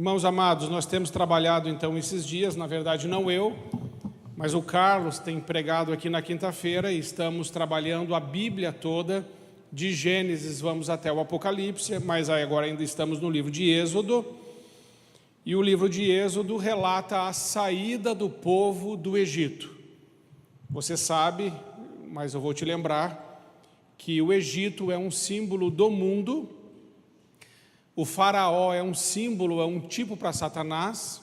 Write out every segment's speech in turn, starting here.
Irmãos amados, nós temos trabalhado então esses dias, na verdade não eu, mas o Carlos tem pregado aqui na quinta-feira e estamos trabalhando a Bíblia toda, de Gênesis vamos até o Apocalipse, mas agora ainda estamos no livro de Êxodo, e o livro de Êxodo relata a saída do povo do Egito. Você sabe, mas eu vou te lembrar, que o Egito é um símbolo do mundo. O faraó é um símbolo, é um tipo para Satanás.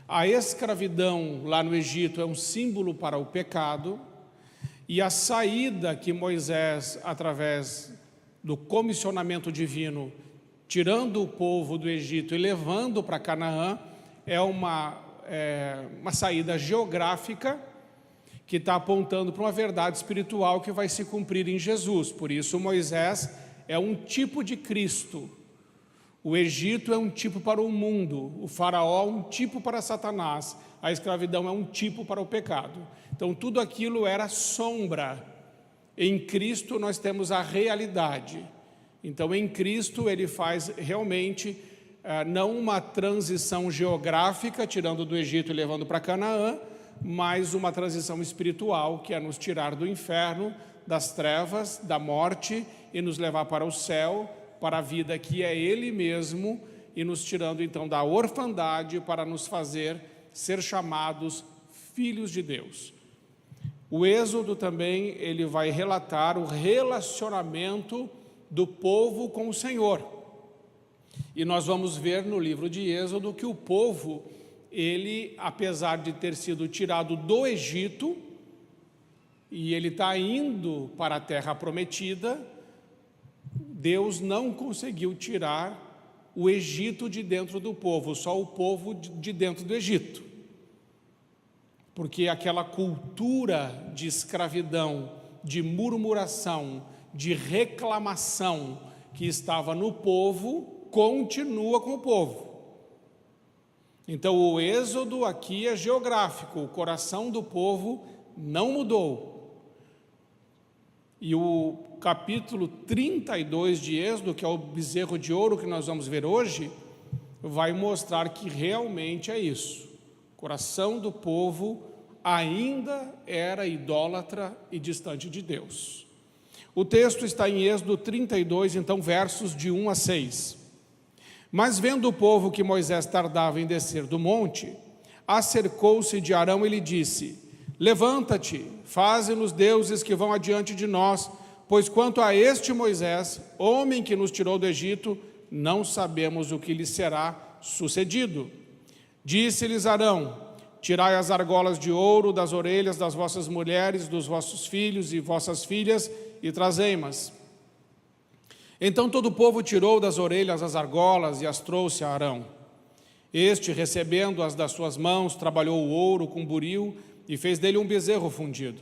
A escravidão lá no Egito é um símbolo para o pecado. E a saída que Moisés, através do comissionamento divino, tirando o povo do Egito e levando para Canaã, é uma saída geográfica que está apontando para uma verdade espiritual que vai se cumprir em Jesus. Por isso Moisés é um tipo de Cristo. O Egito é um tipo para o mundo, o faraó é um tipo para Satanás, a escravidão é um tipo para o pecado. Então tudo aquilo era sombra. Em Cristo nós temos a realidade. Então em Cristo ele faz realmente não uma transição geográfica, tirando do Egito e levando para Canaã, mas uma transição espiritual, que é nos tirar do inferno, das trevas, da morte e nos levar para o céu, para a vida que é Ele mesmo, e nos tirando então da orfandade para nos fazer ser chamados filhos de Deus. O Êxodo também ele vai relatar o relacionamento do povo com o Senhor. E nós vamos ver no livro de Êxodo que o povo, ele, apesar de ter sido tirado do Egito, e ele está indo para a terra prometida, Deus não conseguiu tirar o Egito de dentro do povo, só o povo de dentro do Egito. Porque aquela cultura de escravidão, de murmuração, de reclamação que estava no povo, continua com o povo. Então o êxodo aqui é geográfico, o coração do povo não mudou. E o capítulo 32 de Êxodo, que é o bezerro de ouro que nós vamos ver hoje, vai mostrar que realmente é isso. O coração do povo ainda era idólatra e distante de Deus. O texto está em Êxodo 32, então versos de 1 a 6. Mas vendo o povo que Moisés tardava em descer do monte, acercou-se de Arão e lhe disse: levanta-te, faze-nos deuses que vão adiante de nós, pois quanto a este Moisés, homem que nos tirou do Egito, não sabemos o que lhe será sucedido. Disse-lhes Arão: tirai as argolas de ouro das orelhas das vossas mulheres, dos vossos filhos e vossas filhas, e trazei-mas. Então todo o povo tirou das orelhas as argolas e as trouxe a Arão. Este, recebendo-as das suas mãos, trabalhou o ouro com buril e fez dele um bezerro fundido.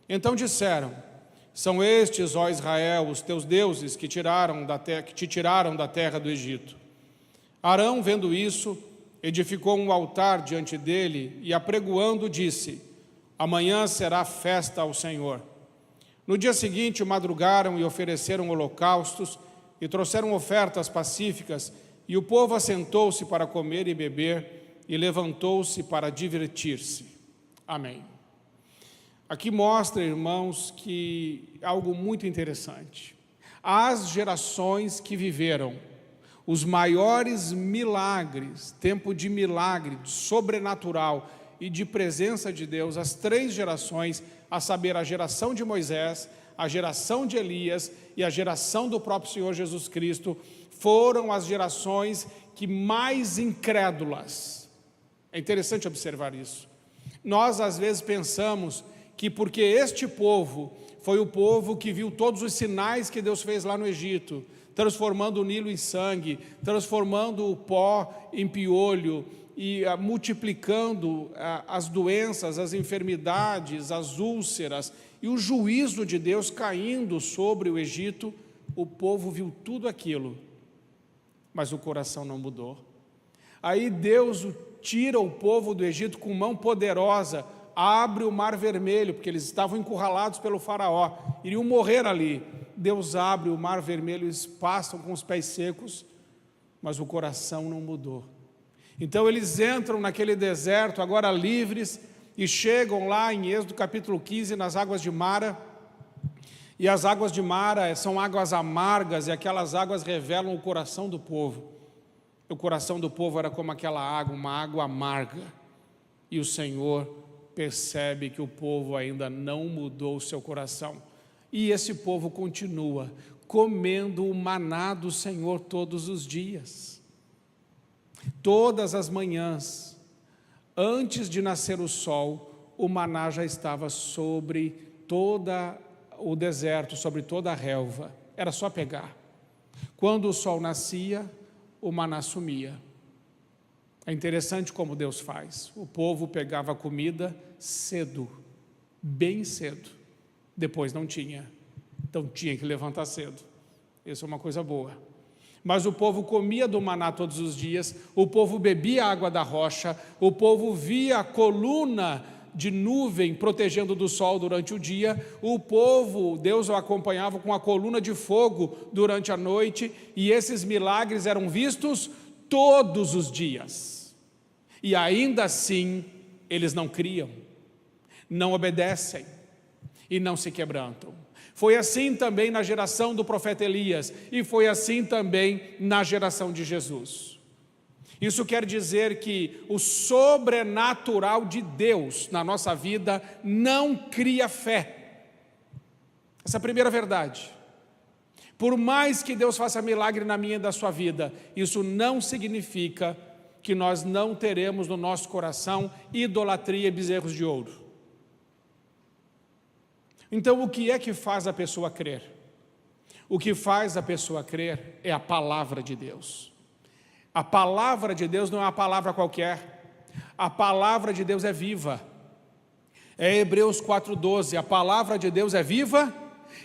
Então disseram: são estes, ó Israel, os teus deuses que te tiraram da terra do Egito. Arão, vendo isso, edificou um altar diante dele e, apregoando, disse: amanhã será festa ao Senhor. No dia seguinte madrugaram e ofereceram holocaustos e trouxeram ofertas pacíficas, e o povo assentou-se para comer e beber e levantou-se para divertir-se. Amém. Aqui mostra, irmãos, que algo muito interessante. As gerações que viveram os maiores milagres, tempo de milagre, de sobrenatural e de presença de Deus, as três gerações, a saber, a geração de Moisés, a geração de Elias e a geração do próprio Senhor Jesus Cristo, foram as gerações que mais incrédulas. É interessante observar isso. Nós às vezes pensamos que porque este povo foi o povo que viu todos os sinais que Deus fez lá no Egito, transformando o Nilo em sangue, transformando o pó em piolho e multiplicando as doenças, as enfermidades, as úlceras e o juízo de Deus caindo sobre o Egito, o povo viu tudo aquilo, mas o coração não mudou. Aí Deus tira o povo do Egito com mão poderosa, abre o mar vermelho, porque eles estavam encurralados pelo faraó, iriam morrer ali. Deus abre o mar vermelho, eles passam com os pés secos, mas o coração não mudou. Então eles entram naquele deserto, agora livres, e chegam lá em Êxodo capítulo 15, nas águas de Mara. E as águas de Mara são águas amargas, e aquelas águas revelam o coração do povo. O coração do povo era como aquela água, uma água amarga. E o Senhor percebe que o povo ainda não mudou o seu coração. E esse povo continua comendo o maná do Senhor todos os dias. Todas as manhãs, antes de nascer o sol, o maná já estava sobre toda o deserto, sobre toda a relva. Era só pegar. Quando o sol nascia, o maná sumia. É interessante como Deus faz. O povo pegava a comida cedo, bem cedo. Depois não tinha. Então tinha que levantar cedo. Isso é uma coisa boa. Mas o povo comia do maná todos os dias, o povo bebia a água da rocha, o povo via a coluna de nuvem protegendo do sol durante o dia, o povo, Deus o acompanhava com a coluna de fogo durante a noite, e esses milagres eram vistos todos os dias. E ainda assim, eles não criam, não obedecem e não se quebrantam. Foi assim também na geração do profeta Elias, e foi assim também na geração de Jesus. Isso quer dizer que o sobrenatural de Deus na nossa vida não cria fé. Essa é a primeira verdade. Por mais que Deus faça milagre na minha e da sua vida, isso não significa que nós não teremos no nosso coração idolatria e bezerros de ouro. Então, o que é que faz a pessoa crer? O que faz a pessoa crer é a palavra de Deus. A palavra de Deus não é uma palavra qualquer. A palavra de Deus é viva. É Hebreus 4:12. A palavra de Deus é viva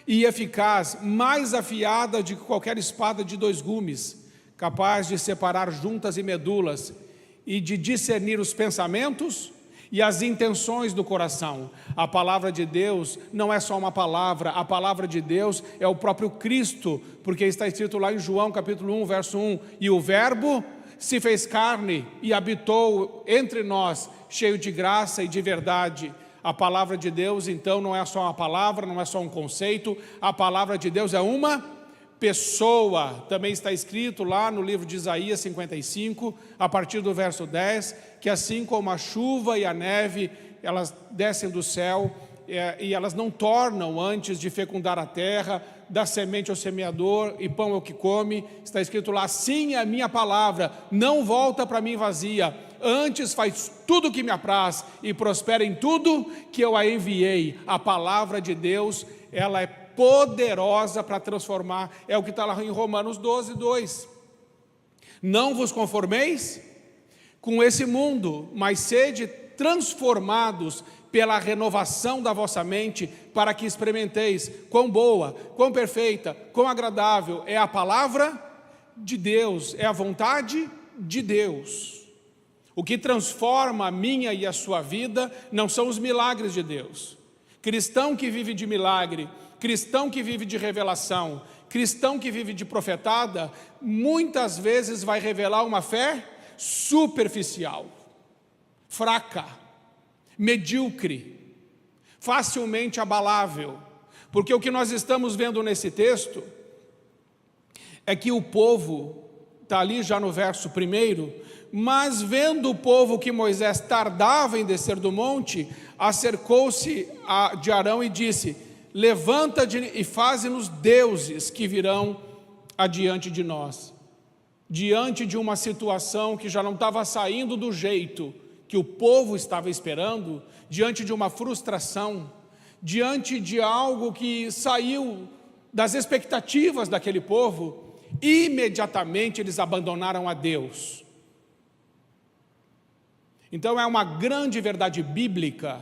e eficaz, mais afiada de qualquer espada de 2 gumes, capaz de separar juntas e medulas e de discernir os pensamentos e as intenções do coração. A palavra de Deus não é só uma palavra, a palavra de Deus é o próprio Cristo, porque está escrito lá em João capítulo 1, verso 1, e o verbo se fez carne e habitou entre nós, cheio de graça e de verdade. A palavra de Deus, então, não é só uma palavra, não é só um conceito, a palavra de Deus é uma pessoa. Também está escrito lá no livro de Isaías 55, a partir do verso 10, que assim como a chuva e a neve, elas descem do céu e elas não tornam antes de fecundar a terra, dar semente ao semeador e pão ao que come. Está escrito lá, assim é a minha palavra, não volta para mim vazia, antes faz tudo o que me apraz e prospera em tudo que eu a enviei. A palavra de Deus, ela é poderosa para transformar, é o que está lá em Romanos 12:2. Não vos conformeis com esse mundo, mas sede transformados pela renovação da vossa mente, para que experimenteis quão boa, quão perfeita, quão agradável é a palavra de Deus, é a vontade de Deus. O que transforma a minha e a sua vida não são os milagres de Deus. Cristão que vive de milagre, cristão que vive de revelação, cristão que vive de profetada, muitas vezes vai revelar uma fé superficial, fraca, medíocre, facilmente abalável. Porque o que nós estamos vendo nesse texto é que o povo, está ali já no verso 1, mas vendo o povo que Moisés tardava em descer do monte, acercou-se de Arão e disse: levanta-te e faze-nos deuses que virão adiante de nós. Diante de uma situação que já não estava saindo do jeito que o povo estava esperando, diante de uma frustração, diante de algo que saiu das expectativas daquele povo, imediatamente eles abandonaram a Deus. Então é uma grande verdade bíblica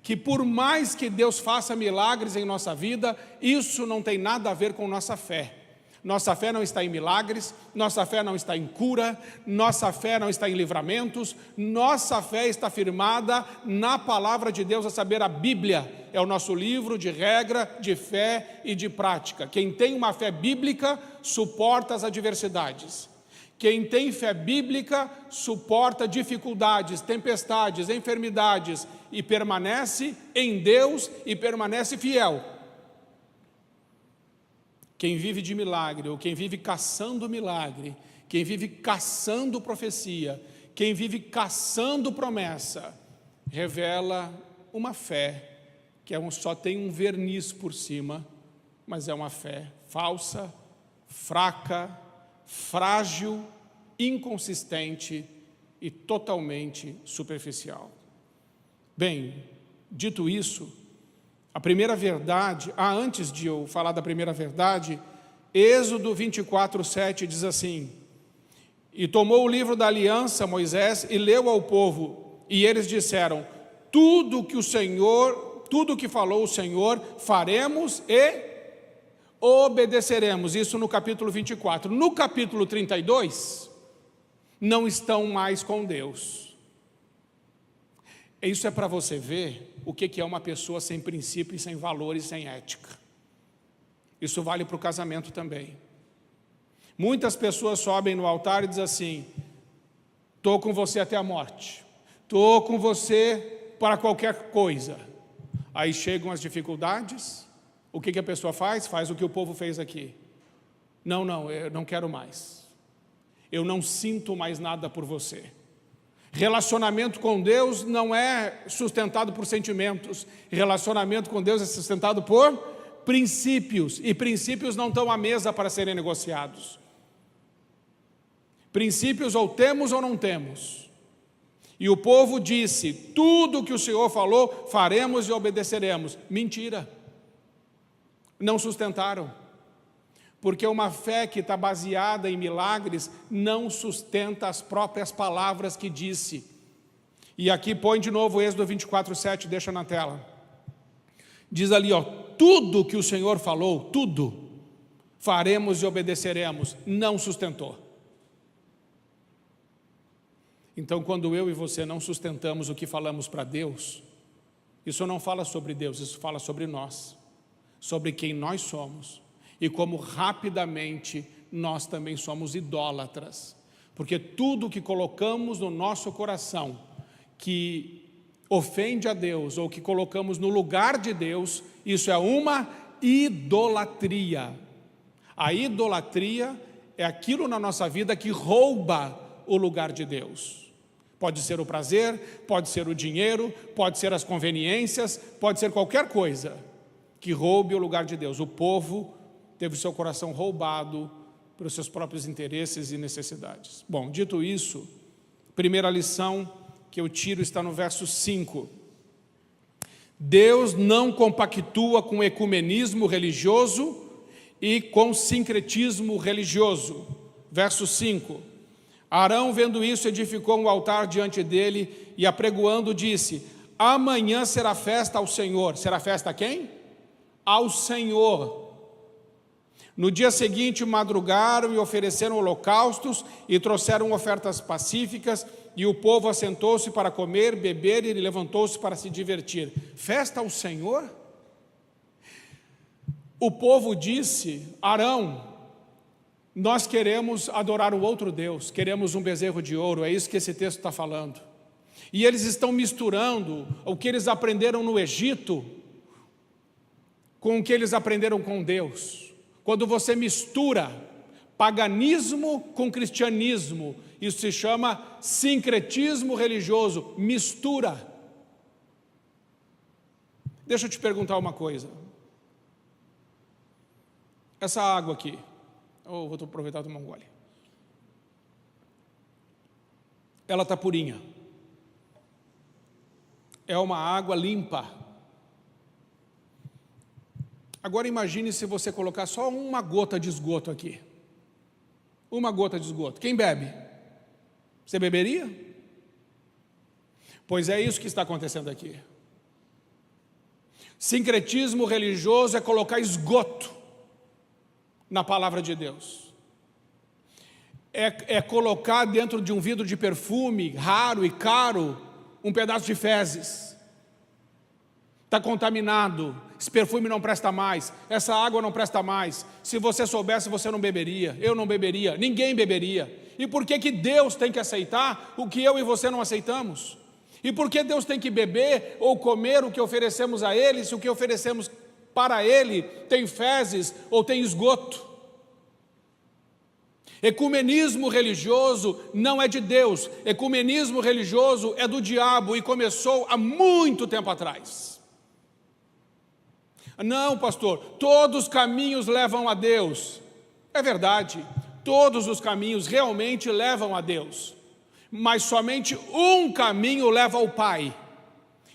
que por mais que Deus faça milagres em nossa vida, isso não tem nada a ver com nossa fé. Nossa fé não está em milagres, nossa fé não está em cura, nossa fé não está em livramentos, nossa fé está firmada na palavra de Deus, a saber, a Bíblia é o nosso livro de regra, de fé e de prática. Quem tem uma fé bíblica suporta as adversidades. Quem tem fé bíblica suporta dificuldades, tempestades, enfermidades e permanece em Deus e permanece fiel. Quem vive de milagre, ou quem vive caçando milagre, quem vive caçando profecia, quem vive caçando promessa, revela uma fé que só tem um verniz por cima, mas é uma fé falsa, fraca, frágil, inconsistente e totalmente superficial. Bem, dito isso, a primeira verdade, antes de eu falar da primeira verdade, Êxodo 24:7 diz assim: e tomou o livro da aliança, Moisés, e leu ao povo, e eles disseram: tudo que falou o Senhor, faremos e obedeceremos. Isso no capítulo 24. No capítulo 32, não estão mais com Deus. Isso é para você ver o que é uma pessoa sem princípio, sem valores, sem ética. Isso vale para o casamento também. Muitas pessoas sobem no altar e dizem assim: estou com você até a morte, estou com você para qualquer coisa. Aí chegam as dificuldades, o que a pessoa faz? Faz o que o povo fez aqui. Não, eu não quero mais. Eu não sinto mais nada por você. Relacionamento com Deus não é sustentado por sentimentos. Relacionamento com Deus é sustentado por princípios. E princípios não estão à mesa para serem negociados. Princípios ou temos ou não temos. E o povo disse: tudo que o Senhor falou, faremos e obedeceremos. Mentira. Não sustentaram. Porque uma fé que está baseada em milagres não sustenta as próprias palavras que disse. E aqui põe de novo Êxodo 24:7, deixa na tela. Diz ali, tudo que o Senhor falou, tudo, faremos e obedeceremos. Não sustentou. Então, quando eu e você não sustentamos o que falamos para Deus, isso não fala sobre Deus, isso fala sobre nós, sobre quem nós somos. E como rapidamente nós também somos idólatras. Porque tudo que colocamos no nosso coração, que ofende a Deus, ou que colocamos no lugar de Deus, isso é uma idolatria. A idolatria é aquilo na nossa vida que rouba o lugar de Deus. Pode ser o prazer, pode ser o dinheiro, pode ser as conveniências, pode ser qualquer coisa que roube o lugar de Deus. O povo teve o seu coração roubado pelos seus próprios interesses e necessidades. Bom, dito isso, primeira lição que eu tiro está no verso 5. Deus não compactua com ecumenismo religioso e com sincretismo religioso. Verso 5. Arão, vendo isso, edificou um altar diante dele e, apregoando, disse: amanhã será festa ao Senhor. Será festa a quem? Ao Senhor. No dia seguinte madrugaram e ofereceram holocaustos e trouxeram ofertas pacíficas, e o povo assentou-se para comer, beber, e ele levantou-se para se divertir. Festa ao Senhor? O povo disse: Arão, nós queremos adorar o outro Deus, queremos um bezerro de ouro. É isso que esse texto está falando. E eles estão misturando o que eles aprenderam no Egito com o que eles aprenderam com Deus. Quando você mistura paganismo com cristianismo, isso se chama sincretismo religioso, mistura. Deixa eu te perguntar uma coisa. Essa água aqui, vou aproveitar e tomar um gole. Ela está purinha. É uma água limpa. Agora imagine se você colocar só uma gota de esgoto aqui. Uma gota de esgoto. Quem bebe? Você beberia? Pois é isso que está acontecendo aqui. Sincretismo religioso é colocar esgoto na palavra de Deus. É colocar dentro de um vidro de perfume raro e caro um pedaço de fezes. está contaminado, esse perfume não presta mais, essa água não presta mais. Se você soubesse, você não beberia, eu não beberia, ninguém beberia. E por que que Deus tem que aceitar o que eu e você não aceitamos? E por que Deus tem que beber ou comer o que oferecemos a Ele, se o que oferecemos para Ele tem fezes ou tem esgoto? Ecumenismo religioso não é de Deus, ecumenismo religioso é do diabo e começou há muito tempo atrás. Não, pastor, todos os caminhos levam a Deus. É verdade, todos os caminhos realmente levam a Deus, mas somente um caminho leva ao Pai.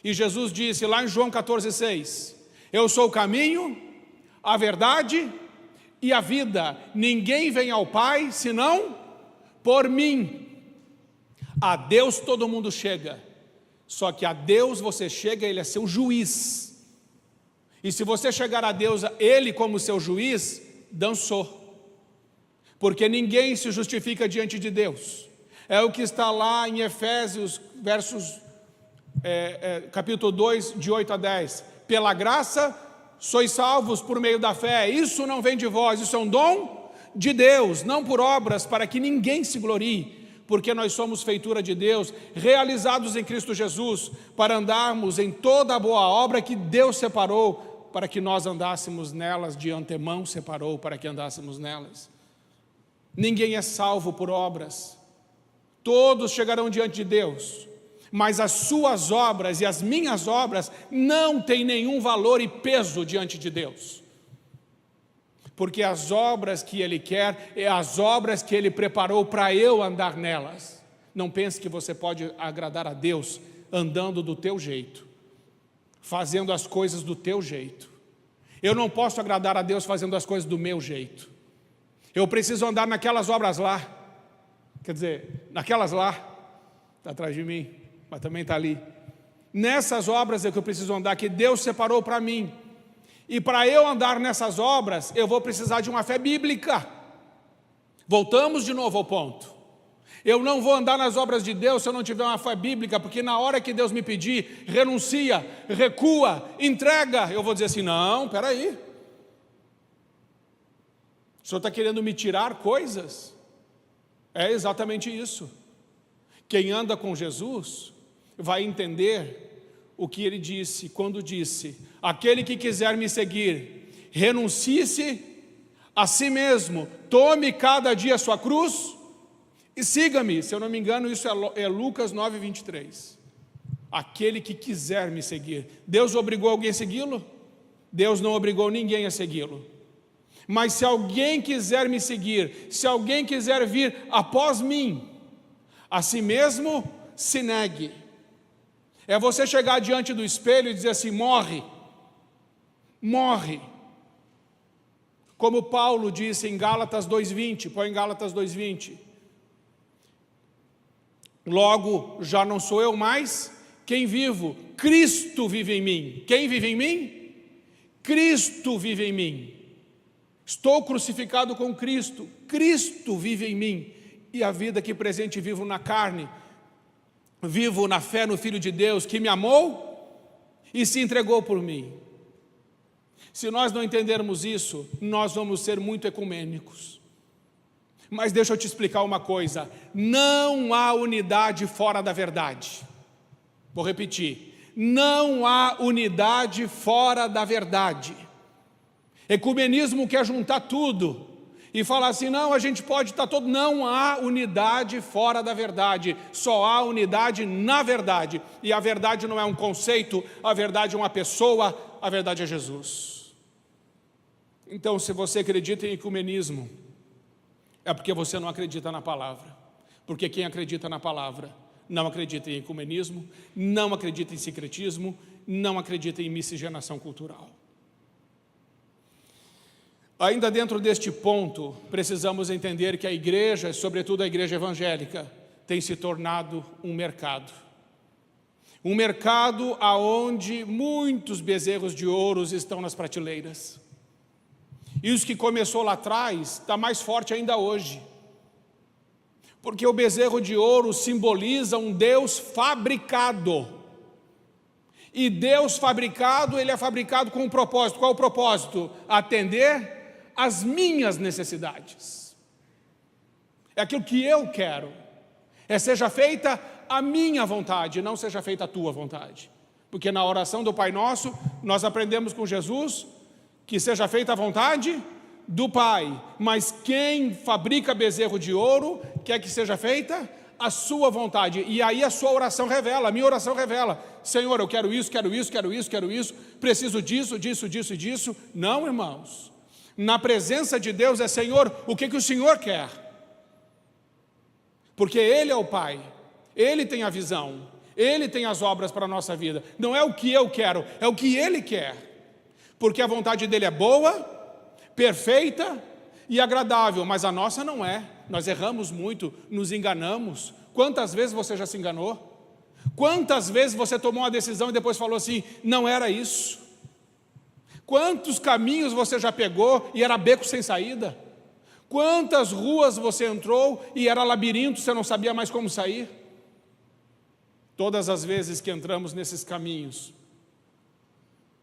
E Jesus disse lá em João 14,6, eu sou o caminho, a verdade e a vida, ninguém vem ao Pai senão por mim. A Deus todo mundo chega, só que a Deus você chega, Ele é seu juiz. E se você chegar a Deus, Ele como seu juiz, dançou. Porque ninguém se justifica diante de Deus. É o que está lá em Efésios, capítulo 2, de 8 a 10. Pela graça, sois salvos por meio da fé. Isso não vem de vós, isso é um dom de Deus, não por obras, para que ninguém se glorie. Porque nós somos feitura de Deus, realizados em Cristo Jesus, para andarmos em toda a boa obra que Deus separou, para que nós andássemos nelas, de antemão separou para que andássemos nelas. Ninguém é salvo por obras, todos chegarão diante de Deus, mas as suas obras e as minhas obras não têm nenhum valor e peso diante de Deus. Porque as obras que Ele quer, é as obras que Ele preparou para eu andar nelas. Não pense que você pode agradar a Deus andando do teu jeito, fazendo as coisas do teu jeito. Eu não posso agradar a Deus fazendo as coisas do meu jeito. Eu preciso andar naquelas obras lá. Quer dizer, naquelas lá, está atrás de mim, mas também está ali. Nessas obras é que eu preciso andar, que Deus separou para mim. E para eu andar nessas obras, eu vou precisar de uma fé bíblica. Voltamos de novo ao ponto. Eu não vou andar nas obras de Deus se eu não tiver uma fé bíblica, porque na hora que Deus me pedir, renuncia, recua, entrega, eu vou dizer assim, não, espera aí. O Senhor está querendo me tirar coisas? É exatamente isso. Quem anda com Jesus vai entender o que Ele disse, quando disse, aquele que quiser me seguir, renuncie-se a si mesmo, tome cada dia a sua cruz e siga-me. Se eu não me engano, isso é Lucas 9, 23. Aquele que quiser me seguir. Deus obrigou alguém a segui-lo? Deus não obrigou ninguém a segui-lo. Mas se alguém quiser me seguir, se alguém quiser vir após mim, a si mesmo se negue. É você chegar diante do espelho e dizer assim, morre, morre. Como Paulo disse em Gálatas 2,20, põe em Gálatas 2,20. Logo, já não sou eu mais quem vivo, Cristo vive em mim. Quem vive em mim? Cristo vive em mim. Estou crucificado com Cristo, Cristo vive em mim. E a vida que presente vivo na carne, vivo na fé no Filho de Deus, que me amou e se entregou por mim. Se nós não entendermos isso, nós vamos ser muito ecumênicos. Mas deixa eu te explicar uma coisa, não há unidade fora da verdade. Vou repetir, não há unidade fora da verdade. Ecumenismo quer juntar tudo e falar assim, não, a gente pode estar todo... Não há unidade fora da verdade, só há unidade na verdade. E a verdade não é um conceito, a verdade é uma pessoa, a verdade é Jesus. Então, se você acredita em ecumenismo, é porque você não acredita na palavra. Porque quem acredita na palavra não acredita em ecumenismo, não acredita em sincretismo, não acredita em miscigenação cultural. Ainda dentro deste ponto, precisamos entender que a igreja, sobretudo a igreja evangélica, tem se tornado um mercado. Um mercado onde muitos bezerros de ouro estão nas prateleiras. E os que começou lá atrás, está mais forte ainda hoje. Porque o bezerro de ouro simboliza um Deus fabricado. E Deus fabricado, Ele é fabricado com um propósito. Qual o propósito? Atender às minhas necessidades. É aquilo que eu quero. Seja feita a minha vontade, não seja feita a tua vontade. Porque na oração do Pai Nosso, nós aprendemos com Jesus que seja feita a vontade do Pai. Mas quem fabrica bezerro de ouro, quer que seja feita a sua vontade. E aí a sua oração revela, a minha oração revela: Senhor, eu quero isso, quero isso, quero isso, quero isso, preciso disso, disso, disso e disso. Não, irmãos. Na presença de Deus é: Senhor, o que o Senhor quer? Porque Ele é o Pai, Ele tem a visão, Ele tem as obras para a nossa vida. Não é o que eu quero, é o que Ele quer. Porque a vontade dEle é boa, perfeita e agradável, mas a nossa não é. Nós erramos muito, nos enganamos. Quantas vezes você já se enganou? Quantas vezes você tomou uma decisão e depois falou assim: não era isso? Quantos caminhos você já pegou e era beco sem saída? Quantas ruas você entrou e era labirinto, você não sabia mais como sair? Todas as vezes que entramos nesses caminhos,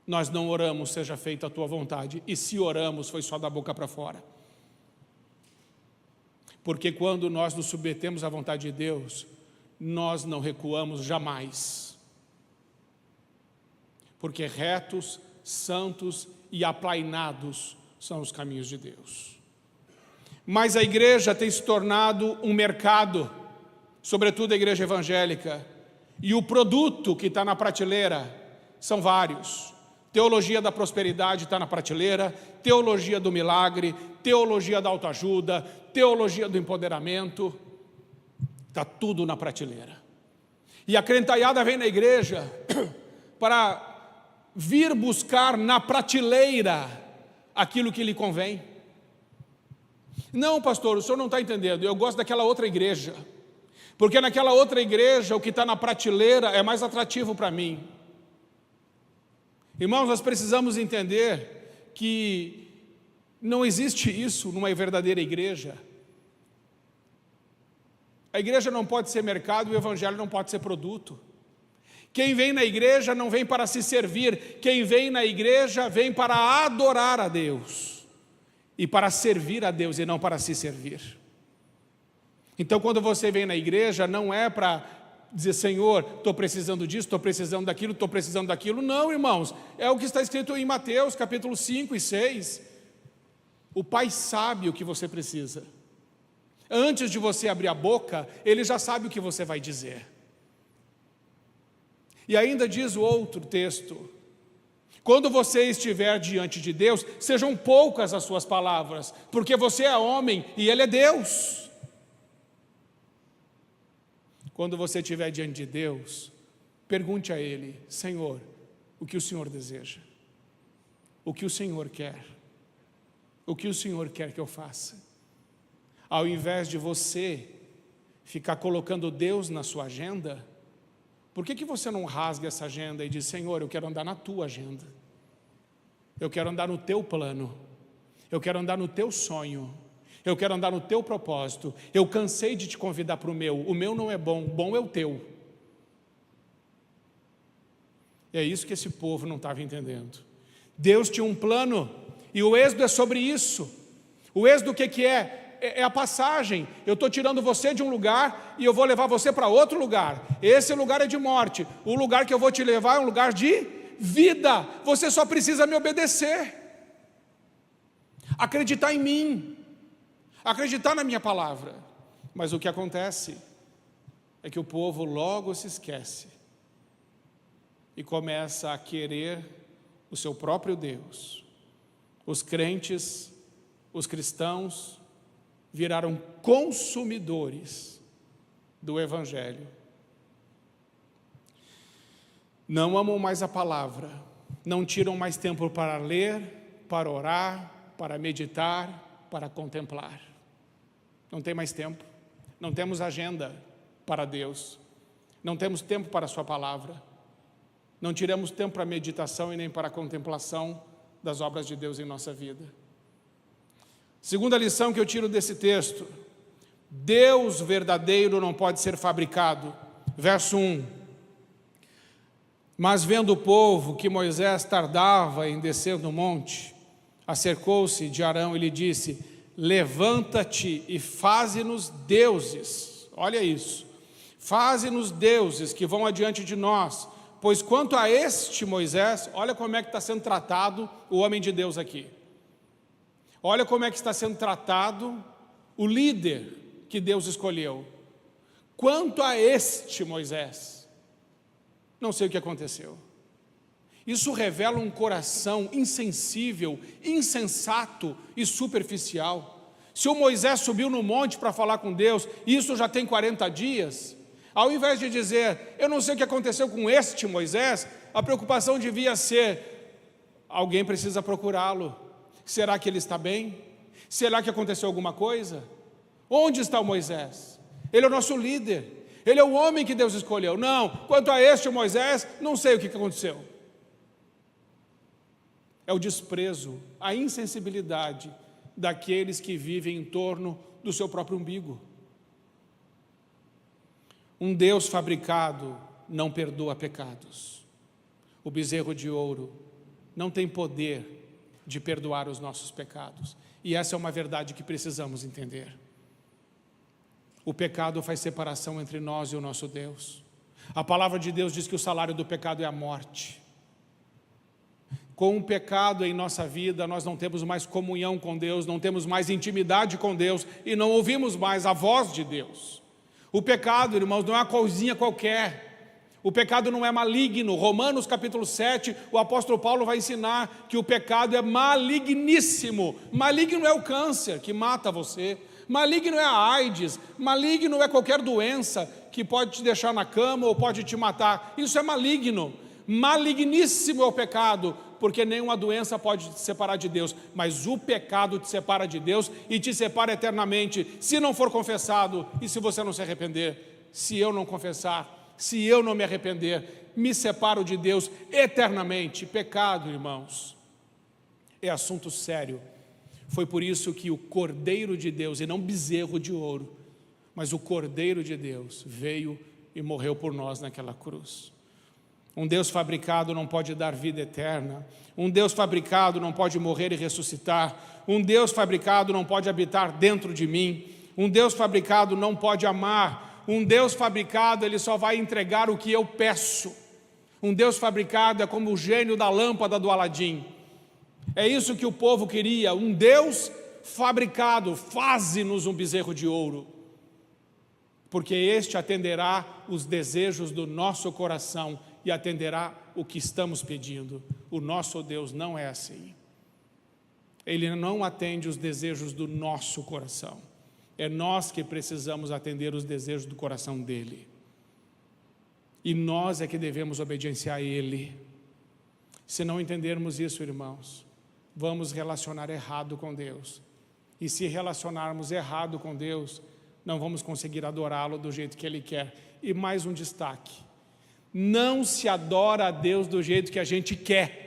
nós não oramos, seja feita a tua vontade. E se oramos, foi só da boca para fora. Porque quando nós nos submetemos à vontade de Deus, nós não recuamos jamais. Porque retos, santos e aplainados são os caminhos de Deus. Mas a igreja tem se tornado um mercado, sobretudo a igreja evangélica, e o produto que está na prateleira são vários. Teologia da prosperidade está na prateleira, teologia do milagre, teologia da autoajuda, teologia do empoderamento, está tudo na prateleira. E a crentaiada vem na igreja para vir buscar na prateleira aquilo que lhe convém. Não, pastor, o senhor não está entendendo, eu gosto daquela outra igreja, porque naquela outra igreja o que está na prateleira é mais atrativo para mim. Irmãos, nós precisamos entender que não existe isso numa verdadeira igreja. A igreja não pode ser mercado e o evangelho não pode ser produto. Quem vem na igreja não vem para se servir, quem vem na igreja vem para adorar a Deus e para servir a Deus e não para se servir. Então, quando você vem na igreja, não é para dizer: Senhor, estou precisando disso, estou precisando daquilo, estou precisando daquilo. Não, irmãos, é o que está escrito em Mateus, capítulo 5 e 6. O Pai sabe o que você precisa. Antes de você abrir a boca, Ele já sabe o que você vai dizer. E ainda diz o outro texto: quando você estiver diante de Deus, sejam poucas as suas palavras, porque você é homem e Ele é Deus. Quando você estiver diante de Deus, pergunte a Ele: Senhor, o que o Senhor deseja? O que o Senhor quer? O que o Senhor quer que eu faça? Ao invés de você ficar colocando Deus na sua agenda, por que você não rasga essa agenda e diz: Senhor, eu quero andar na tua agenda, eu quero andar no teu plano, eu quero andar no teu sonho, eu quero andar no teu propósito. Eu cansei de te convidar para o meu não é bom, bom é o teu. E é isso que esse povo não estava entendendo. Deus tinha um plano, e o êxodo é sobre isso. O êxodo o que é? É a passagem. Eu estou tirando você de um lugar e eu vou levar você para outro lugar. Esse lugar é de morte. O lugar que eu vou te levar é um lugar de vida. Você só precisa me obedecer, acreditar em mim, acreditar na minha palavra. Mas o que acontece é que o povo logo se esquece e começa a querer o seu próprio Deus. Os crentes, os cristãos, viraram consumidores do evangelho. Não amam mais a palavra, não tiram mais tempo para ler, para orar, para meditar, para contemplar. Não tem mais tempo, não temos agenda para Deus, não temos tempo para a sua palavra, não tiramos tempo para meditação e nem para a contemplação das obras de Deus em nossa vida. Segunda lição que eu tiro desse texto: Deus verdadeiro não pode ser fabricado. Verso 1: Mas vendo o povo que Moisés tardava em descer do monte, acercou-se de Arão e lhe disse: levanta-te e faze-nos deuses. Olha isso. Faze-nos deuses que vão adiante de nós. Pois quanto a este Moisés, olha como é que está sendo tratado o homem de Deus aqui. Olha como é que está sendo tratado o líder que Deus escolheu. Quanto a este Moisés, não sei o que aconteceu. Isso revela um coração insensível, insensato e superficial. Se o Moisés subiu no monte para falar com Deus, e isso já tem 40 dias, ao invés de dizer, eu não sei o que aconteceu com este Moisés, a preocupação devia ser, alguém precisa procurá-lo. Será que ele está bem? Será que aconteceu alguma coisa? Onde está o Moisés? Ele é o nosso líder, ele é o homem que Deus escolheu. Não, quanto a este Moisés, não sei o que aconteceu. É o desprezo, a insensibilidade daqueles que vivem em torno do seu próprio umbigo. Um Deus fabricado não perdoa pecados. O bezerro de ouro não tem poder de perdoar os nossos pecados. E essa é uma verdade que precisamos entender. O pecado faz separação entre nós e o nosso Deus. A palavra de Deus diz que o salário do pecado é a morte. Com o pecado em nossa vida, nós não temos mais comunhão com Deus, não temos mais intimidade com Deus e não ouvimos mais a voz de Deus. O pecado, irmãos, não é uma coisinha qualquer. O pecado não é maligno. Romanos capítulo 7, o apóstolo Paulo vai ensinar que o pecado é maligníssimo. Maligno é o câncer que mata você. Maligno é a AIDS. Maligno é qualquer doença que pode te deixar na cama ou pode te matar. Isso é maligno. Maligníssimo é o pecado, porque nenhuma doença pode te separar de Deus, mas o pecado te separa de Deus e te separa eternamente, se não for confessado e se você não se arrepender. Se eu não confessar, se eu não me arrepender, me separo de Deus eternamente. Pecado, irmãos, é assunto sério. Foi por isso que o Cordeiro de Deus, e não bezerro de ouro, mas o Cordeiro de Deus veio e morreu por nós naquela cruz. Um Deus fabricado não pode dar vida eterna. Um Deus fabricado não pode morrer e ressuscitar. Um Deus fabricado não pode habitar dentro de mim. Um Deus fabricado não pode amar. Um Deus fabricado, ele só vai entregar o que eu peço. Um Deus fabricado é como o gênio da lâmpada do Aladim. É isso que o povo queria, um Deus fabricado. Faze-nos um bezerro de ouro, porque este atenderá os desejos do nosso coração e atenderá o que estamos pedindo. O nosso Deus não é assim. Ele não atende os desejos do nosso coração. É nós que precisamos atender os desejos do coração dele. E nós é que devemos obedienciar a ele. Se não entendermos isso, irmãos, vamos relacionar errado com Deus. E se relacionarmos errado com Deus, não vamos conseguir adorá-lo do jeito que ele quer. E mais um destaque: não se adora a Deus do jeito que a gente quer.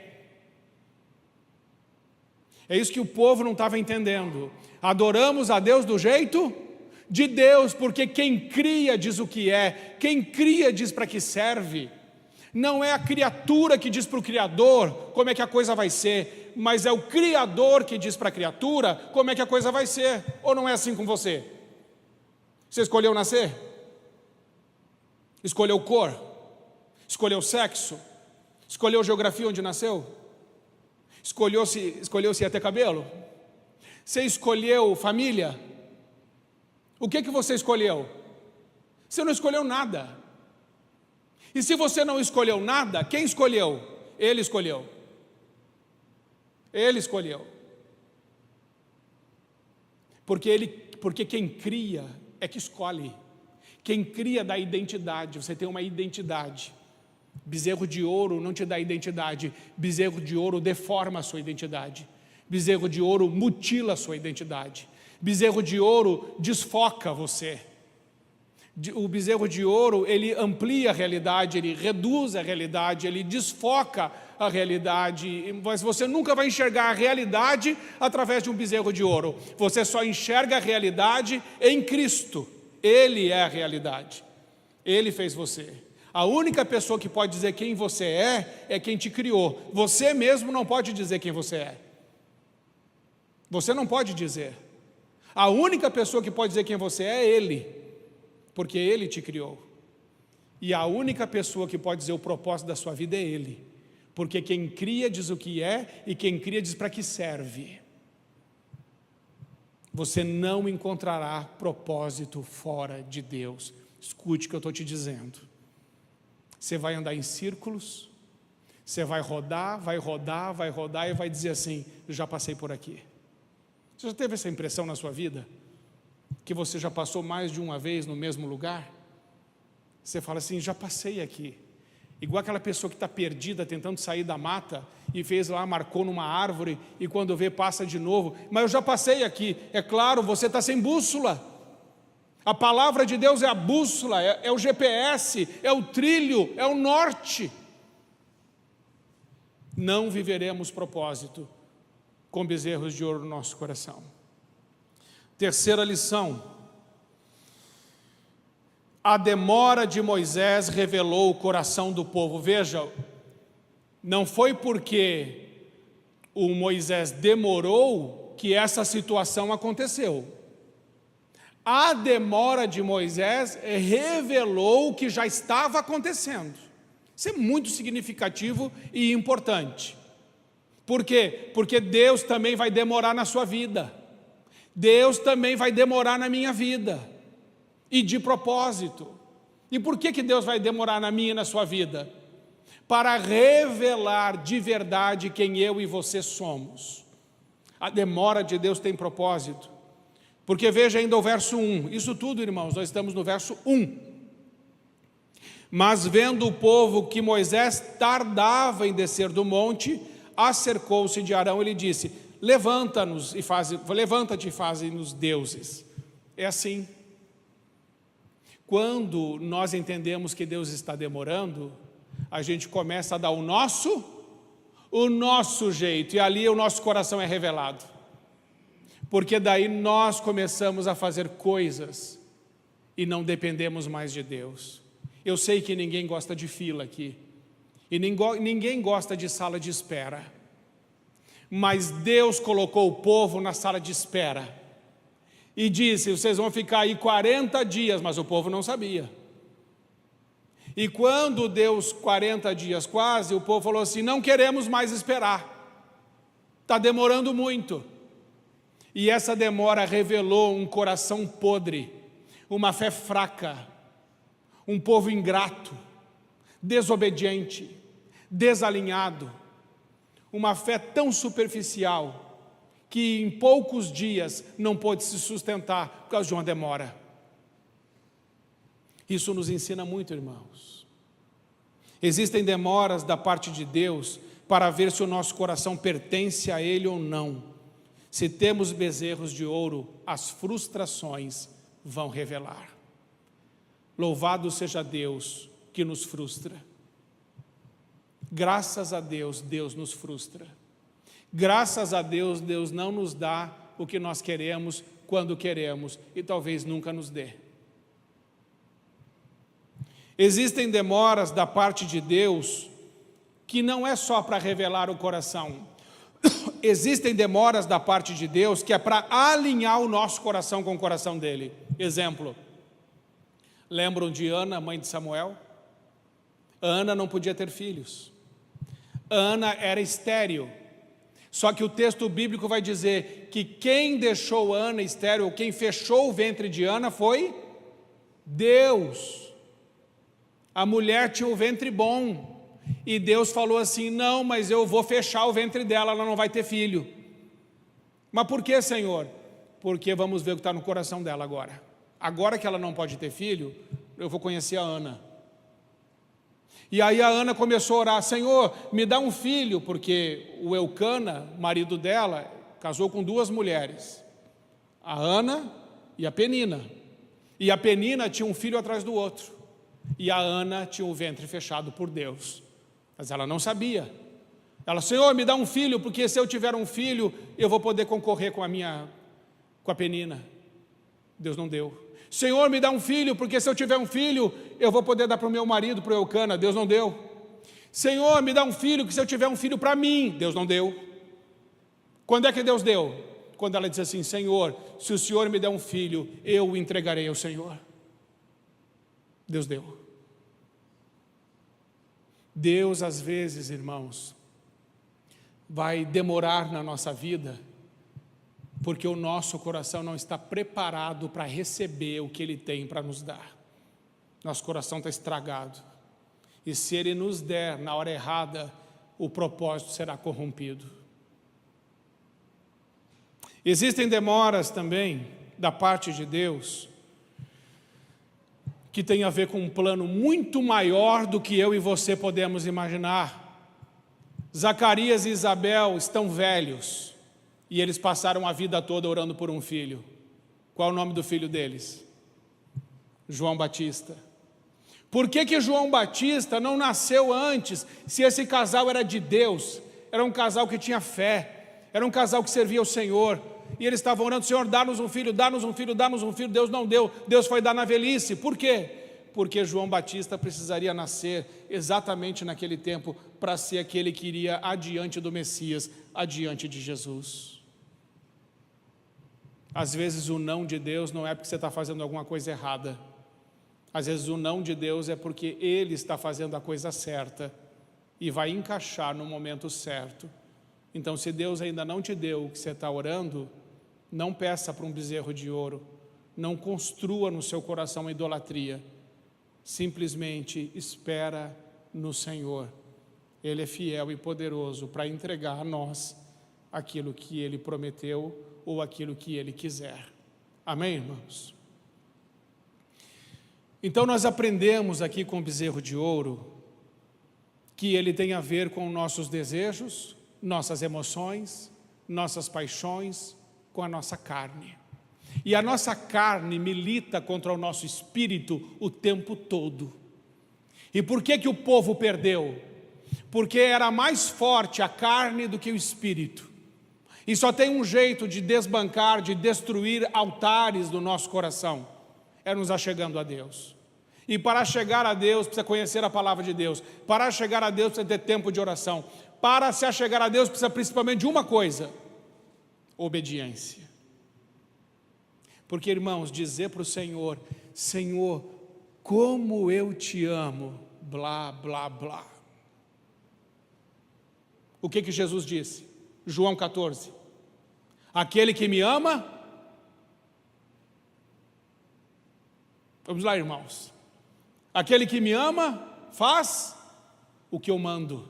É isso que o povo não estava entendendo. Adoramos a Deus do jeito de Deus, porque quem cria diz o que é, quem cria diz para que serve. Não é a criatura que diz para o Criador como é que a coisa vai ser, mas é o Criador que diz para a criatura como é que a coisa vai ser. Ou não é assim com você? Você escolheu nascer? Escolheu cor? Escolheu sexo? Escolheu geografia onde nasceu? Escolheu se ia ter cabelo? Você escolheu família? O que você escolheu? Você não escolheu nada. E se você não escolheu nada, quem escolheu? Ele escolheu. Ele escolheu. Porque quem cria é que escolhe. Quem cria dá identidade. Você tem uma identidade. Bezerro de ouro não te dá identidade. Bezerro de ouro deforma a sua identidade. Bezerro de ouro mutila a sua identidade. Bezerro de ouro desfoca você. O bezerro de ouro, ele amplia a realidade, ele reduz a realidade, ele desfoca a realidade, mas você nunca vai enxergar a realidade através de um bezerro de ouro. Você só enxerga a realidade em Cristo. Ele é a realidade. Ele fez você. A única pessoa que pode dizer quem você é quem te criou. Você mesmo não pode dizer quem você é. Você não pode dizer. A única pessoa que pode dizer quem você é Ele, porque Ele te criou. E a única pessoa que pode dizer o propósito da sua vida é Ele, porque quem cria diz o que é e quem cria diz para que serve. Você não encontrará propósito fora de Deus. Escute o que eu estou te dizendo. Você vai andar em círculos, você vai rodar e vai dizer assim: eu já passei por aqui. Você já teve essa impressão na sua vida? Que você já passou mais de uma vez no mesmo lugar? Você fala assim: já passei aqui. Igual aquela pessoa que está perdida tentando sair da mata e fez lá, marcou numa árvore e quando vê passa de novo. Mas eu já passei aqui. É claro, você está sem bússola. A palavra de Deus é a bússola, é o GPS, é o trilho, é o norte. Não viveremos propósito com bezerros de ouro no nosso coração. Terceira lição. A demora de Moisés revelou o coração do povo. Veja, não foi porque o Moisés demorou que essa situação aconteceu. A demora de Moisés revelou o que já estava acontecendo. Isso é muito significativo e importante. Por quê? Porque Deus também vai demorar na sua vida. Deus também vai demorar na minha vida. E de propósito. E por que Deus vai demorar na minha e na sua vida? Para revelar de verdade quem eu e você somos. A demora de Deus tem propósito. Porque veja ainda o verso 1. Isso tudo, irmãos, nós estamos no verso 1. Mas vendo o povo que Moisés tardava em descer do monte, acercou-se de Arão e lhe disse: levanta-te e faze-nos deuses. É assim. Quando nós entendemos que Deus está demorando, a gente começa a dar o nosso jeito, e ali o nosso coração é revelado. Porque daí nós começamos a fazer coisas e não dependemos mais de Deus. Eu sei que ninguém gosta de fila aqui, e ninguém gosta de sala de espera, mas Deus colocou o povo na sala de espera, e disse: vocês vão ficar aí 40 dias, mas o povo não sabia. E quando deu os 40 dias quase, o povo falou assim: não queremos mais esperar, está demorando muito. E essa demora revelou um coração podre, uma fé fraca, um povo ingrato, desobediente, desalinhado, uma fé tão superficial que em poucos dias não pôde se sustentar por causa de uma demora. Isso nos ensina muito, irmãos. Existem demoras da parte de Deus para ver se o nosso coração pertence a Ele ou não. Se temos bezerros de ouro, as frustrações vão revelar. Louvado seja Deus que nos frustra. Graças a Deus, Deus nos frustra. Graças a Deus, Deus não nos dá o que nós queremos, quando queremos, e talvez nunca nos dê. Existem demoras da parte de Deus que não é só para revelar o coração. Existem demoras da parte de Deus que é para alinhar o nosso coração com o coração dele. Exemplo, lembram de Ana, mãe de Samuel? Ana não podia ter filhos. Ana era estéril. Só que o texto bíblico vai dizer que quem deixou Ana estéril, quem fechou o ventre de Ana foi Deus. A mulher tinha o ventre bom. E Deus falou assim: não, mas eu vou fechar o ventre dela, ela não vai ter filho. Mas por que, Senhor? Porque vamos ver o que está no coração dela agora. Agora que ela não pode ter filho, eu vou conhecer a Ana. E aí a Ana começou a orar: Senhor, me dá um filho, porque o Eucana, marido dela, casou com duas mulheres, a Ana e a Penina. E a Penina tinha um filho atrás do outro, e a Ana tinha o ventre fechado por Deus, mas ela não sabia. Ela: Senhor, me dá um filho, porque se eu tiver um filho, eu vou poder concorrer com a Penina. Deus não deu. Senhor, me dá um filho, porque se eu tiver um filho, eu vou poder dar para o meu marido, para o Eucana. Deus não deu. Senhor, me dá um filho, que se eu tiver um filho para mim, Deus não deu. Quando é que Deus deu? Quando ela disse assim: Senhor, se o Senhor me der um filho, eu o entregarei ao Senhor. Deus deu. Deus, às vezes, irmãos, vai demorar na nossa vida, porque o nosso coração não está preparado para receber o que Ele tem para nos dar. Nosso coração está estragado. E se Ele nos der na hora errada, o propósito será corrompido. Existem demoras também da parte de Deus que tem a ver com um plano muito maior do que eu e você podemos imaginar. Zacarias e Isabel estão velhos e eles passaram a vida toda orando por um filho. Qual é o nome do filho deles? João Batista. Por que João Batista não nasceu antes, se esse casal era de Deus? Era um casal que tinha fé, era um casal que servia ao Senhor. E eles estavam orando: Senhor, dá-nos um filho, dá-nos um filho, dá-nos um filho. Deus não deu, Deus foi dar na velhice. Por quê? Porque João Batista precisaria nascer exatamente naquele tempo para ser aquele que iria adiante do Messias, adiante de Jesus. Às vezes o não de Deus não é porque você está fazendo alguma coisa errada. Às vezes o não de Deus é porque Ele está fazendo a coisa certa e vai encaixar no momento certo. Então, se Deus ainda não te deu o que você está orando, não peça para um bezerro de ouro, não construa no seu coração uma idolatria, simplesmente espera no Senhor. Ele é fiel e poderoso para entregar a nós aquilo que Ele prometeu ou aquilo que Ele quiser. Amém, irmãos? Então nós aprendemos aqui com o bezerro de ouro que ele tem a ver com nossos desejos, nossas emoções, nossas paixões, com a nossa carne. E a nossa carne milita contra o nosso espírito o tempo todo. E por que o povo perdeu? Porque era mais forte a carne do que o espírito. E só tem um jeito de desbancar, de destruir altares do nosso coração: é nos achegando a Deus. E para chegar a Deus precisa conhecer a palavra de Deus. Para chegar a Deus precisa ter tempo de oração. Para se achegar a Deus precisa principalmente de uma coisa: obediência. Porque, irmãos, dizer para o Senhor: Senhor, como eu te amo, blá, blá, blá. O que Jesus disse? João 14. Aquele que me ama... Vamos lá, irmãos. Aquele que me ama faz o que eu mando.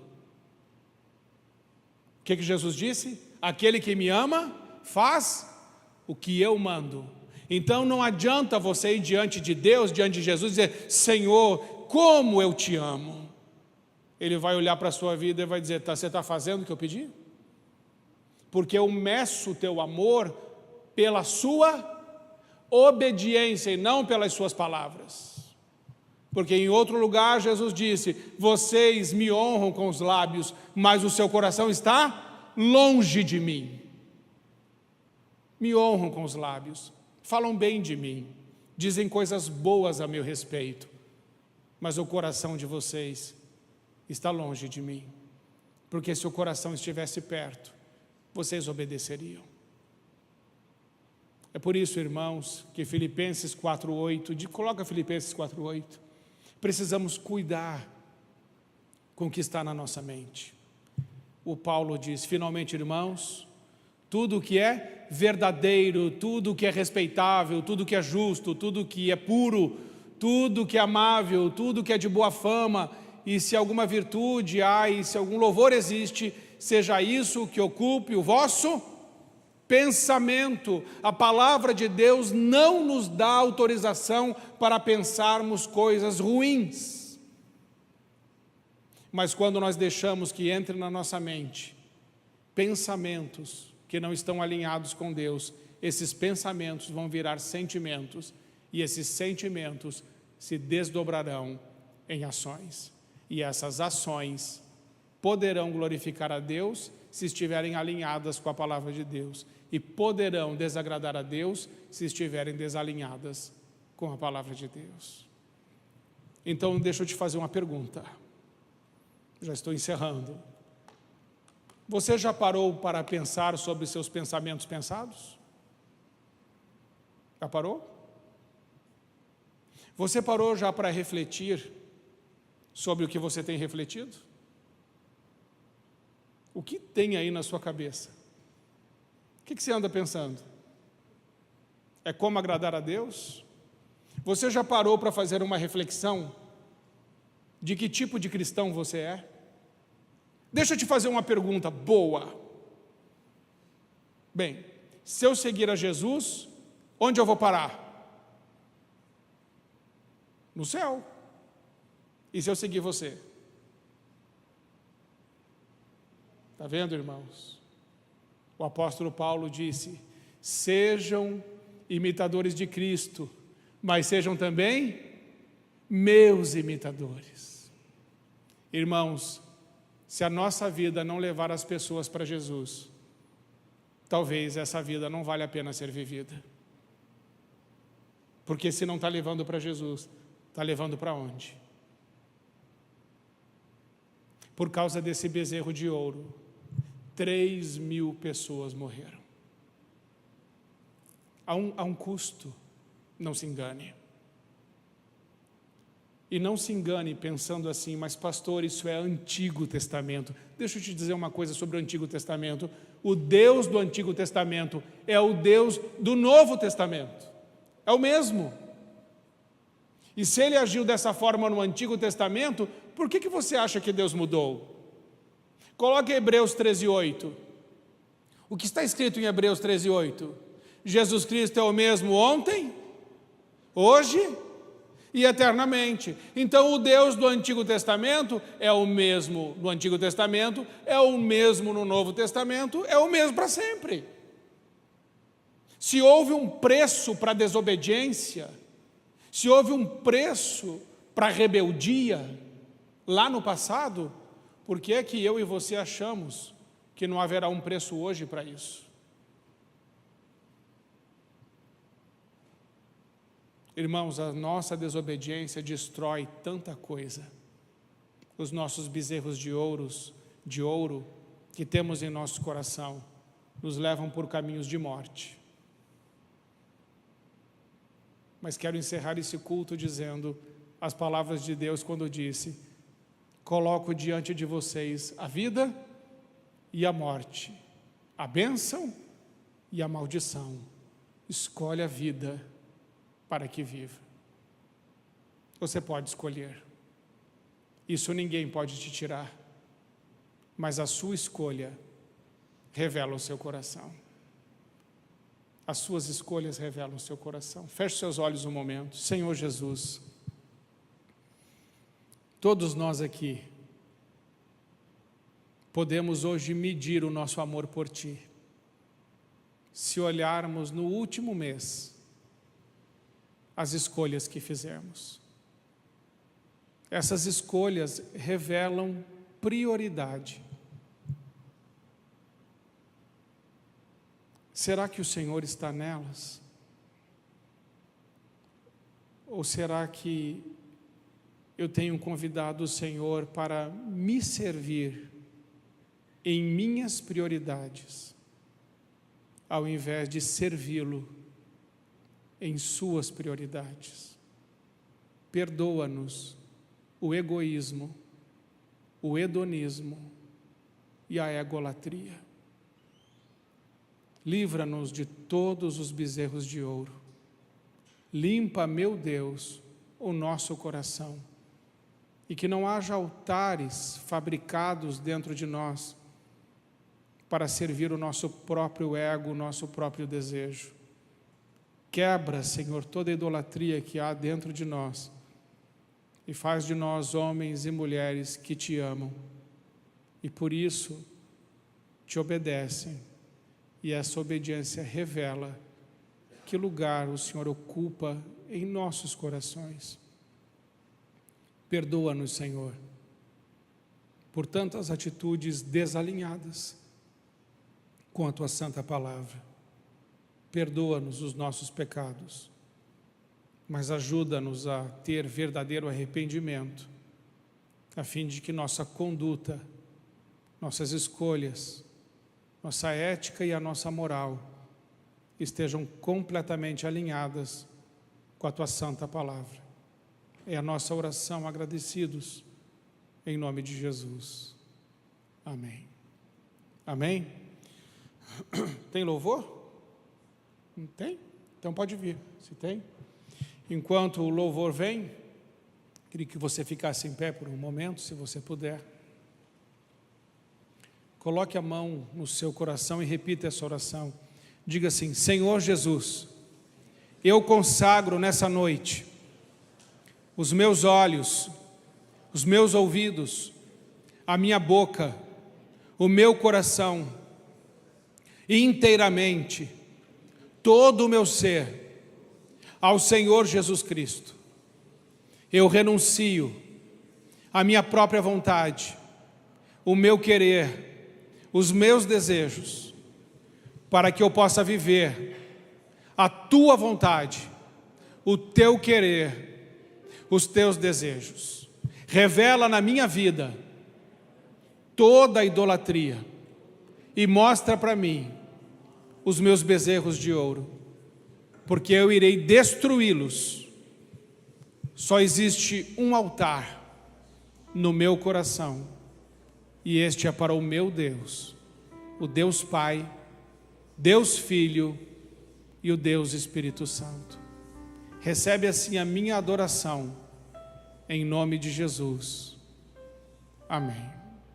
O que Jesus disse? Aquele que me ama faz o que eu mando. Então não adianta você ir diante de Deus, diante de Jesus, e dizer: Senhor, como eu te amo. Ele vai olhar para a sua vida e vai dizer: você está fazendo o que eu pedi? Porque eu meço o teu amor pela sua obediência e não pelas suas palavras. Porque em outro lugar Jesus disse: vocês me honram com os lábios, mas o seu coração está longe de mim. Me honram com os lábios, falam bem de mim, dizem coisas boas a meu respeito, mas o coração de vocês está longe de mim. Porque se o coração estivesse perto, vocês obedeceriam. É por isso, irmãos, que Filipenses 4:8, coloca Filipenses 4:8, precisamos cuidar com o que está na nossa mente. O Paulo diz: finalmente, irmãos, tudo que é verdadeiro, tudo que é respeitável, tudo que é justo, tudo que é puro, tudo que é amável, tudo que é de boa fama, e se alguma virtude há, e se algum louvor existe, seja isso que ocupe o vosso pensamento. A palavra de Deus não nos dá autorização para pensarmos coisas ruins. Mas quando nós deixamos que entre na nossa mente pensamentos que não estão alinhados com Deus, esses pensamentos vão virar sentimentos, e esses sentimentos se desdobrarão em ações. E essas ações poderão glorificar a Deus se estiverem alinhadas com a palavra de Deus, e poderão desagradar a Deus se estiverem desalinhadas com a palavra de Deus. Então, deixa eu te fazer uma pergunta. Já estou encerrando. Você já parou para pensar sobre seus pensamentos pensados? Já parou? Você parou já para refletir sobre o que você tem refletido? O que tem aí na sua cabeça? O que você anda pensando? É como agradar a Deus? Você já parou para fazer uma reflexão de que tipo de cristão você é? Deixa eu te fazer uma pergunta boa. Bem, se eu seguir a Jesus, onde eu vou parar? No céu. E se eu seguir você? Está vendo, irmãos? O apóstolo Paulo disse: sejam imitadores de Cristo, mas sejam também meus imitadores. Irmãos, se a nossa vida não levar as pessoas para Jesus, talvez essa vida não vale a pena ser vivida. Porque se não está levando para Jesus, está levando para onde? Por causa desse bezerro de ouro, 3.000 pessoas morreram. Há um custo, não se engane. E não se engane pensando assim, mas pastor, isso é Antigo Testamento. Deixa eu te dizer uma coisa sobre o Antigo Testamento. O Deus do Antigo Testamento é o Deus do Novo Testamento. É o mesmo. E se ele agiu dessa forma no Antigo Testamento, por que você acha que Deus mudou? Coloque Hebreus 13:8. O que está escrito em Hebreus 13:8? Jesus Cristo é o mesmo ontem, hoje e eternamente. Então o Deus do Antigo Testamento é o mesmo no Antigo Testamento, é o mesmo no Novo Testamento, é o mesmo para sempre. Se houve um preço para a desobediência, se houve um preço para a rebeldia lá no passado, por que é que eu e você achamos que não haverá um preço hoje para isso? Irmãos, a nossa desobediência destrói tanta coisa. Os nossos bezerros de ouro que temos em nosso coração nos levam por caminhos de morte. Mas quero encerrar esse culto dizendo as palavras de Deus quando disse: coloco diante de vocês a vida e a morte, a bênção e a maldição. Escolhe a vida para que viva. Você pode escolher. Isso ninguém pode te tirar. Mas a sua escolha revela o seu coração. As suas escolhas revelam o seu coração. Feche seus olhos um momento. Senhor Jesus, todos nós aqui podemos hoje medir o nosso amor por Ti. Se olharmos no último mês, as escolhas que fizemos. Essas escolhas revelam prioridade. Será que o Senhor está nelas? Ou será que eu tenho convidado o Senhor para me servir em minhas prioridades, ao invés de servi-lo em suas prioridades? Perdoa-nos o egoísmo, o hedonismo e a egolatria. Livra-nos de todos os bezerros de ouro. Limpa, meu Deus, o nosso coração, e que não haja altares fabricados dentro de nós para servir o nosso próprio ego, o nosso próprio desejo. Quebra, Senhor, toda a idolatria que há dentro de nós e faz de nós homens e mulheres que Te amam e por isso Te obedecem, e essa obediência revela que lugar o Senhor ocupa em nossos corações. Perdoa-nos, Senhor, por tantas atitudes desalinhadas com a tua santa palavra. Perdoa-nos os nossos pecados, mas ajuda-nos a ter verdadeiro arrependimento, a fim de que nossa conduta, nossas escolhas, nossa ética e a nossa moral estejam completamente alinhadas com a tua santa palavra. É a nossa oração, agradecidos, em nome de Jesus. Amém. Amém? Tem louvor? Não tem? Então pode vir, se tem. Enquanto o louvor vem, queria que você ficasse em pé por um momento, se você puder. Coloque a mão no seu coração e repita essa oração. Diga assim: Senhor Jesus, eu consagro nessa noite os meus olhos, os meus ouvidos, a minha boca, o meu coração, inteiramente, todo o meu ser, ao Senhor Jesus Cristo. Eu renuncio à minha própria vontade, o meu querer, os meus desejos, para que eu possa viver a tua vontade, o teu querer, os teus desejos. Revela na minha vida toda a idolatria e mostra para mim os meus bezerros de ouro, porque eu irei destruí-los. Só existe um altar no meu coração, e este é para o meu Deus, o Deus Pai, Deus Filho e o Deus Espírito Santo. Recebe assim a minha adoração, em nome de Jesus. Amém.